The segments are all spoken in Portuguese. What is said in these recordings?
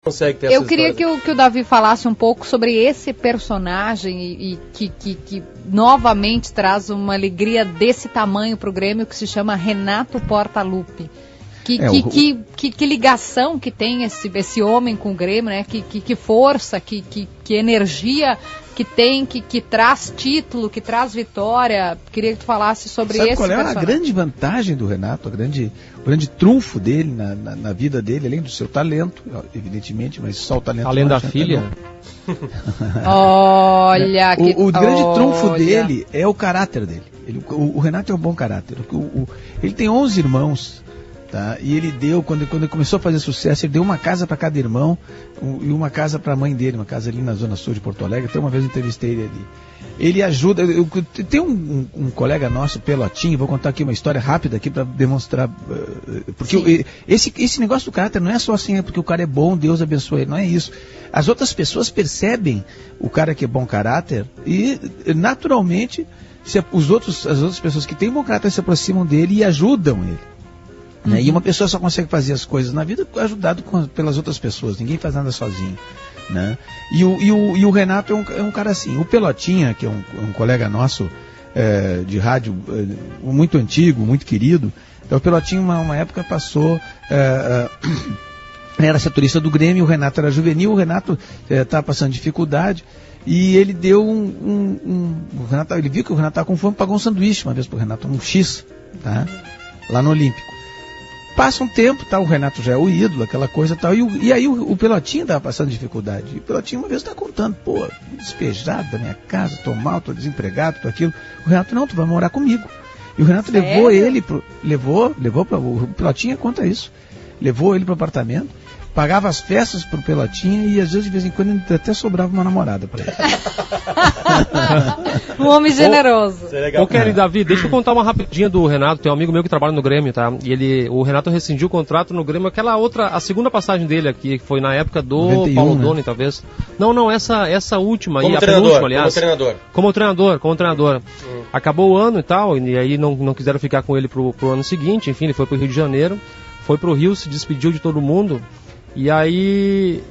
consegue ter Eu queria que o Davi falasse um pouco sobre esse personagem e que novamente traz uma alegria desse tamanho para o Grêmio, que se chama Renato Portaluppi. Que ligação que tem esse homem com o Grêmio, né? Que força, que energia que tem, que traz título, que traz vitória. Queria que tu falasse sobre esse personagem. Sabe qual é a grande vantagem do Renato, o grande trunfo dele na vida dele, além do seu talento, evidentemente, mas só o talento. Além da filha? Olha, o grande trunfo dele é o caráter dele. O Renato é um bom caráter. Ele tem 11 irmãos. Tá? E ele deu, quando ele começou a fazer sucesso, ele deu uma casa para cada irmão e uma casa para a mãe dele, uma casa ali na zona sul de Porto Alegre. Até uma vez eu entrevistei ele ali. Ele ajuda. Tem um colega nosso, Pelotinho, vou contar aqui uma história rápida aqui para demonstrar. Porque esse negócio do caráter não é só assim, é porque o cara é bom, Deus abençoe ele, não é isso. As outras pessoas percebem o cara que é bom caráter e, naturalmente, as outras pessoas que têm bom caráter se aproximam dele e ajudam ele. Uhum. E uma pessoa só consegue fazer as coisas na vida ajudado pelas outras pessoas, ninguém faz nada sozinho, né? E o Renato é um cara assim. O Pelotinha, que é um colega nosso de rádio muito antigo, muito querido, então o Pelotinha uma época passou, era setorista do Grêmio, o Renato era juvenil, o Renato estava passando dificuldade e ele deu ele viu que o Renato estava com fome, pagou um sanduíche uma vez pro Renato, um X, tá? Lá no Olímpico. Passa um tempo, tá, o Renato já é o ídolo, aquela coisa e tal, e aí o Pelotinho estava passando dificuldade. E o Pelotinho uma vez está contando, despejado da minha casa, tô mal, tô desempregado, tô aquilo. O Renato, não, tu vai morar comigo. E o Renato levou ele, o Pelotinho conta isso, levou ele pro apartamento, pagava as festas pro Pelotinho e às vezes de vez em quando até sobrava uma namorada para ele. Um homem generoso. Ô, Kelly, Davi, deixa eu contar uma rapidinha do Renato. Tem um amigo meu que trabalha no Grêmio, tá? E o Renato rescindiu o contrato no Grêmio, a segunda passagem dele aqui, que foi na época do 91, Paulo Doni, talvez. Não, essa última aí, a penúltima, aliás. Como treinador. Acabou o ano e tal, e aí não quiseram ficar com ele pro ano seguinte, enfim, ele foi pro Rio de Janeiro, foi pro Rio, se despediu de todo mundo. E aí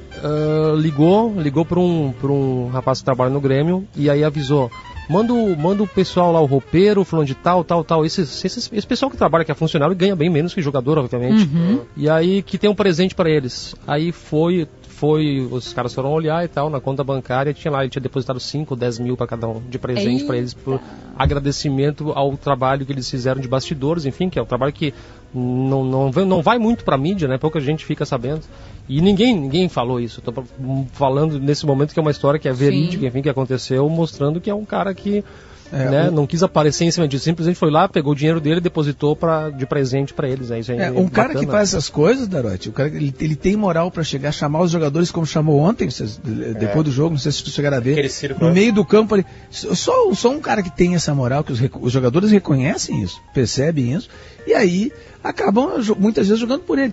ligou para um rapaz que trabalha no Grêmio e aí avisou, manda o pessoal lá, o roupeiro, fulano de tal, esse pessoal que trabalha, que é funcionário, ganha bem menos que jogador, obviamente. Uhum. E aí que tem um presente para eles. Aí os caras foram olhar e tal, na conta bancária, ele tinha depositado 5 ou 10 mil para cada um de presente para eles, por agradecimento ao trabalho que eles fizeram de bastidores, enfim, que é um trabalho que não vai muito para mídia, né? Pouca gente fica sabendo. E ninguém falou isso. Estou falando nesse momento que é uma história que é verídica, enfim, que aconteceu, mostrando que é um cara que não quis aparecer em cima disso, simplesmente foi lá, pegou o dinheiro dele e depositou de presente para eles. Isso aí um cara que faz essas coisas, Darote, o cara ele tem moral para chegar, chamar os jogadores como chamou ontem, depois do jogo, não sei se vocês chegaram a ver, no meio do campo ali, só um cara que tem essa moral, que os jogadores reconhecem isso, percebem isso, e aí acabam muitas vezes jogando por ele.